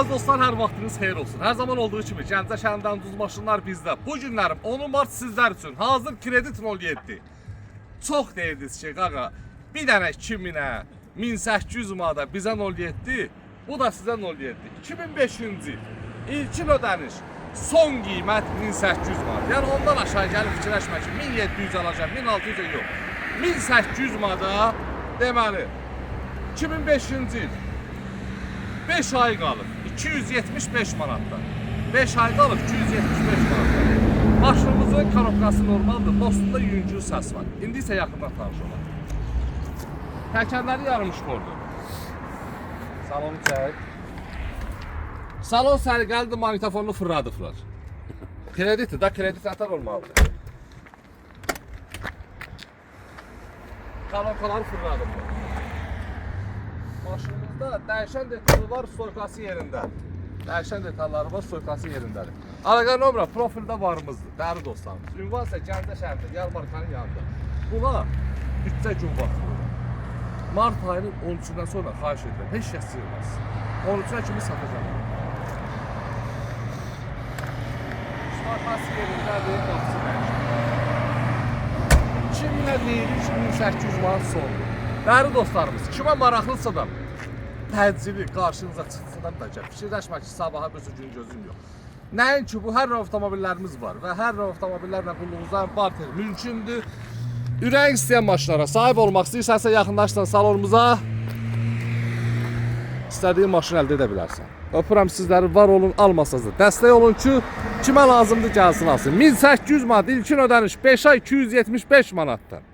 Əziz dostlar, hər vaxtınız xeyir olsun. Hər zaman olduğu kimi Gəncə şəhərindən ucuz maşınlar bizdə. Bu günlərim 10 mart sizlər üçün hazır kredit 07. Çox deyirdiniz ki, qaqa, bir dənə 2000-ə, 1800 manata bizə 07, bu da sizə 07. 2005-ci ilkin ödəniş, son qiymət 1800 manat. Yəni ondan aşağı gəlib fikirləşmək ki, 1700 alacaq, 1600 yox. 1800 manata deməli, 2005-ci il 5 ay qalıb 275 manatda. 5 ay qalıb 275 manatda. Maşınımızın kanopkası normaldır. Dostunda yüngül səs var. İndi isə yaxından tanış olaq. Təkərləri yarılmış bordur. Salonu çək. Salon sərgəlidir, magnitofonunu fırladıblar. Kreditdir da, kredit ətar olmalıdır. Kanopkaları fırladıblar. Maşınımızda dəyişən detalları var, stoykası yerində. Dəyişən detalları var, stoykası yerindədir. Əlaqə nömrə profildə varımızdır, dəyərli dostlarımız. Ünvan isə Gəncə şəhərində, Yarmarkanın yanında. Buna 3 gün vaxt verir. Mart ayının 13-dən sonra xahiş edirəm, heç kəs sığmaz. 13-ə kimi satacağım. Stoykası yerindədir, qapısı dəyişir. 2050-2800 manat sondur. Dəyərli dostlarımız, kimə maraqlısa da təcili qarşınıza çıxsa da bəlkə fikirləşmək ki, sabaha bir gün gözüm yox. Nəinki bu, hər növ avtomobillərimiz var və hər növ avtomobillərlə qulluğunuzdan barter mümkündür. Ürəyin istəyən maşınlara sahib olmaq istəyirsənsə, yaxınlaşsan salonumuza, istədiyin maşını əldə edə bilərsən. Öpürəm sizləri, var olun, almasanız da dəstək olun ki, kimə lazımdır gəlsin alsın. 1800 manat ilkin ödəniş, 5 ay 275 manatdan.